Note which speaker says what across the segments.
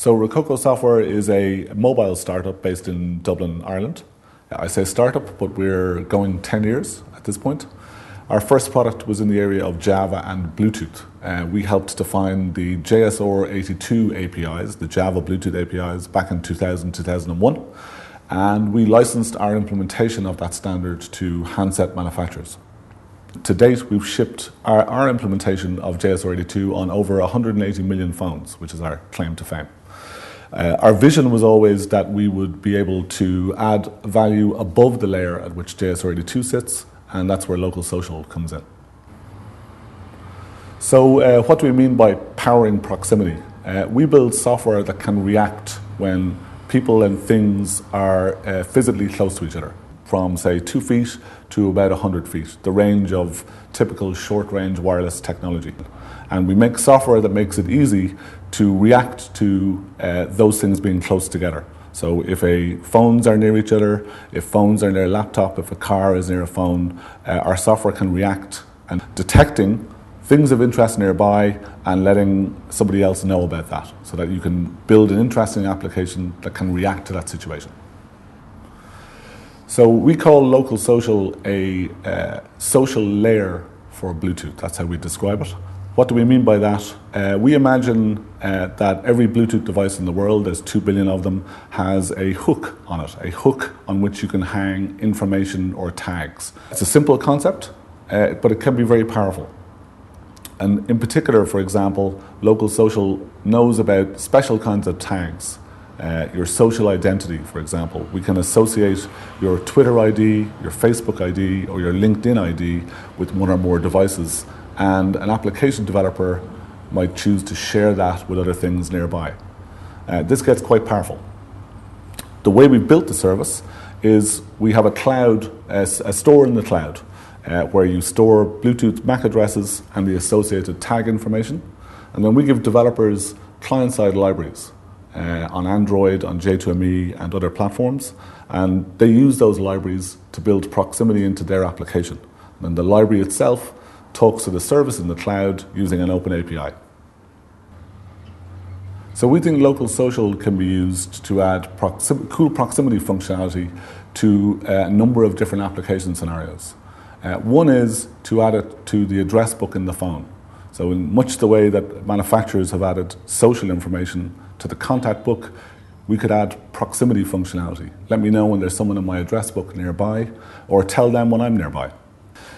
Speaker 1: So Rococo Software is a mobile startup based in Dublin, Ireland. I say startup, but we're going 10 years at this point. Our first product was in the area of Java and Bluetooth. We helped define the JSR82 APIs, the Java Bluetooth APIs, back in 2000, 2001. And we licensed our implementation of that standard to handset manufacturers. To date, we've shipped our implementation of JSR82 on over 180 million phones, which is our claim to fame. Our vision was always that we would be able to add value above the layer at which JSR82 sits, and that's where LocalSocial comes in. So what do we mean by powering proximity? We build software that can react when people and things are physically close to each other, from say 2 feet to about 100 feet, the range of typical short-range wireless technology. And we make software that makes it easy to react to those things being close together. So if phones are near each other, if phones are near a laptop, if a car is near a phone, our software can react and detecting things of interest nearby and letting somebody else know about that, so that you can build an interesting application that can react to that situation. So we call LocalSocial a social layer for Bluetooth. That's how we describe it. What do we mean by that? We imagine that every Bluetooth device in the world, there's 2 billion of them, has a hook on it, a hook on which you can hang information or tags. It's a simple concept, but it can be very powerful. And in particular, for example, LocalSocial knows about special kinds of tags. Your social identity, for example. We can associate your Twitter ID, your Facebook ID, or your LinkedIn ID with one or more devices, and an application developer might choose to share that with other things nearby. This gets quite powerful. The way we've built the service is we have a cloud, a store in the cloud, where you store Bluetooth MAC addresses and the associated tag information, and then we give developers client-side libraries on Android, on J2ME and other platforms, and they use those libraries to build proximity into their application. And the library itself talks to the service in the cloud using an open API. So we think LocalSocial can be used to add cool proximity functionality to a number of different application scenarios. One is to add it to the address book in the phone. So in much the way that manufacturers have added social information to the contact book, we could add proximity functionality. Let me know when there's someone in my address book nearby, or tell them when I'm nearby.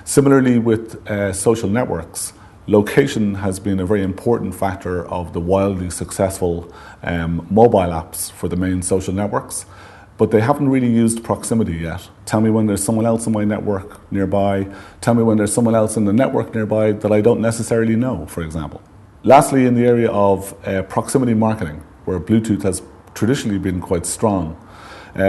Speaker 1: Similarly with social networks, location has been a very important factor of the wildly successful mobile apps for the main social networks, but they haven't really used proximity yet. Tell me when there's someone else in my network nearby. Tell me when there's someone else in the network nearby that I don't necessarily know, for example. Lastly, in the area of proximity marketing, where Bluetooth has traditionally been quite strong,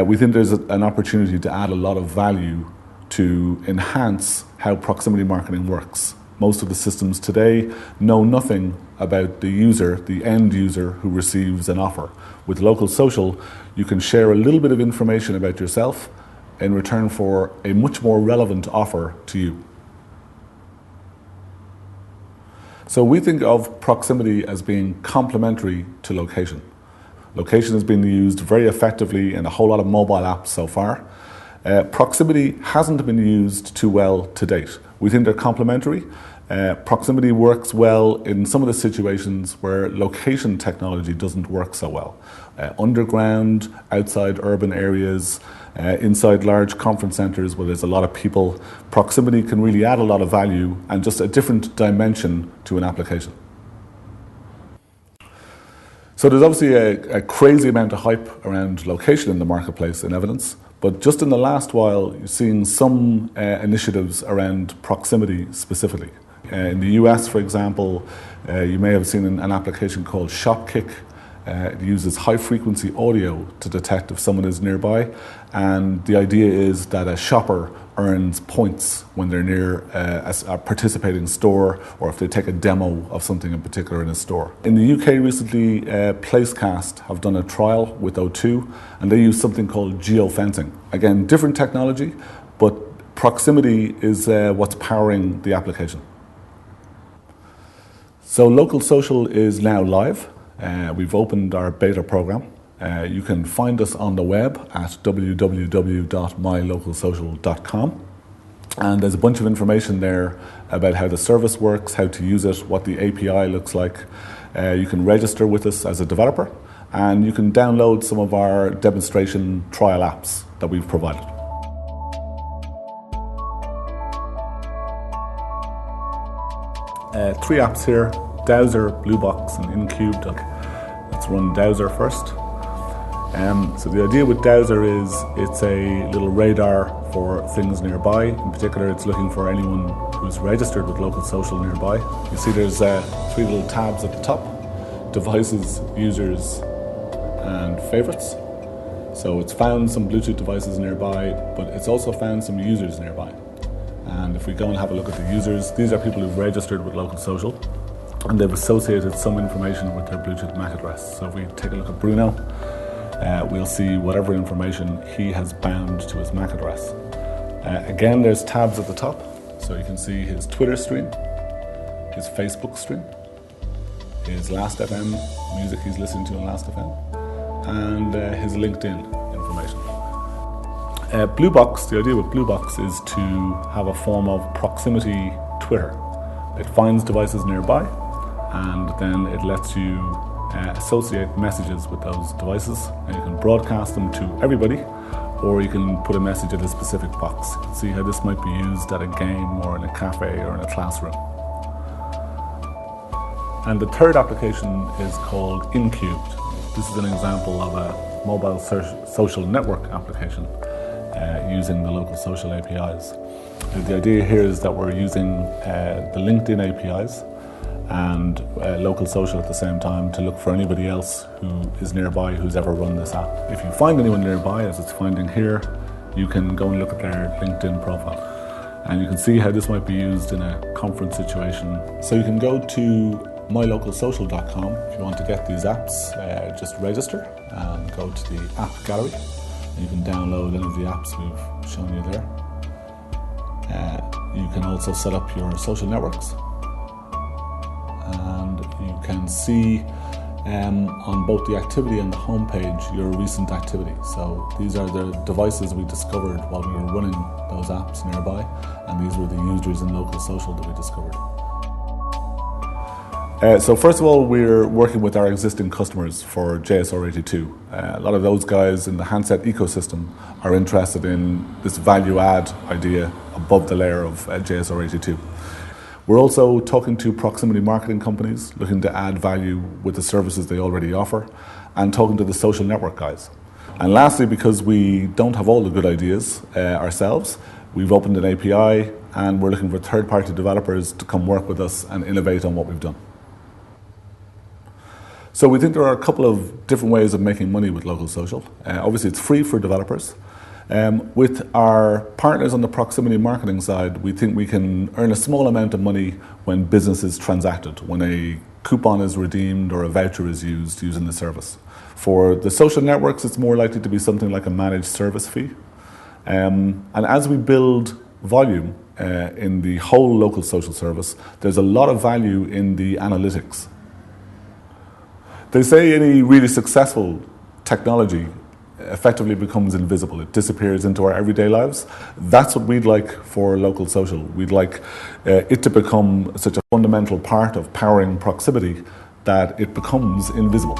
Speaker 1: we think there's an opportunity to add a lot of value to enhance how proximity marketing works. Most of the systems today know nothing about the user, the end user who receives an offer. With LocalSocial, you can share a little bit of information about yourself in return for a much more relevant offer to you. So we think of proximity as being complementary to location. Location has been used very effectively in a whole lot of mobile apps so far. Proximity hasn't been used too well to date. We think they're complementary. Proximity works well in some of the situations where location technology doesn't work so well. Underground, outside urban areas, inside large conference centres where there's a lot of people, proximity can really add a lot of value and just a different dimension to an application. So there's obviously a crazy amount of hype around location in the marketplace in evidence, but just in the last while, you're seeing some initiatives around proximity specifically. In the US, for example, you may have seen an application called ShopKick. It uses high-frequency audio to detect if someone is nearby, and the idea is that a shopper earns points when they're near a participating store, or if they take a demo of something in particular in a store. In the UK recently, Placecast have done a trial with O2, and they use something called geofencing. Again, different technology, but proximity is what's powering the application. So LocalSocial is now live. We've opened our beta program. You can find us on the web at www.mylocalsocial.com. And there's a bunch of information there about how the service works, how to use it, what the API looks like. You can register with us as a developer, and you can download some of our demonstration trial apps that we've provided. Three apps here: Dowser, Bluebox, and Incubed. Let's run Dowser first. So the idea with Dowser is it's a little radar for things nearby. In particular, it's looking for anyone who's registered with LocalSocial nearby. You see there's three little tabs at the top: devices, users, and favorites. So it's found some Bluetooth devices nearby, but it's also found some users nearby. And if we go and have a look at the users, these are people who've registered with LocalSocial, and they've associated some information with their Bluetooth MAC address. So if we take a look at Bruno, we'll see whatever information he has bound to his MAC address. Again, there's tabs at the top, so you can see his Twitter stream, his Facebook stream, his Last.fm music he's listening to on Last.fm, and his LinkedIn information. Bluebox, the idea with Bluebox is to have a form of proximity Twitter. It finds devices nearby, and then it lets you associate messages with those devices, and you can broadcast them to everybody, or you can put a message in a specific box. You can see how this might be used at a game or in a cafe or in a classroom. And the third application is called Incubed. This is an example of a mobile social network application using the LocalSocial APIs. The idea here is that we're using the LinkedIn APIs and LocalSocial at the same time to look for anybody else who is nearby who's ever run this app. If you find anyone nearby, as it's finding here, you can go and look at their LinkedIn profile. And you can see how this might be used in a conference situation. So you can go to mylocalsocial.com if you want to get these apps. Just register and go to the app gallery. And you can download any of the apps we've shown you there. You can also set up your social networks. And you can see on both the activity and the homepage your recent activity. So these are the devices we discovered while we were running those apps nearby, and these were the users in LocalSocial that we discovered. So first of all, we're working with our existing customers for JSR82. A lot of those guys in the handset ecosystem are interested in this value add idea above the layer of JSR82. We're also talking to proximity marketing companies looking to add value with the services they already offer, and talking to the social network guys. And lastly, because we don't have all the good ideas ourselves, we've opened an API and we're looking for third-party developers to come work with us and innovate on what we've done. So we think there are a couple of different ways of making money with LocalSocial. Obviously, it's free for developers. With our partners on the proximity marketing side, we think we can earn a small amount of money when business is transacted, when a coupon is redeemed or a voucher is used using the service. For the social networks, it's more likely to be something like a managed service fee. And as we build volume in the whole LocalSocial service, there's a lot of value in the analytics. They say any really successful technology effectively becomes invisible. It disappears into our everyday lives. That's what we'd like for LocalSocial. We'd like it to become such a fundamental part of powering proximity that it becomes invisible.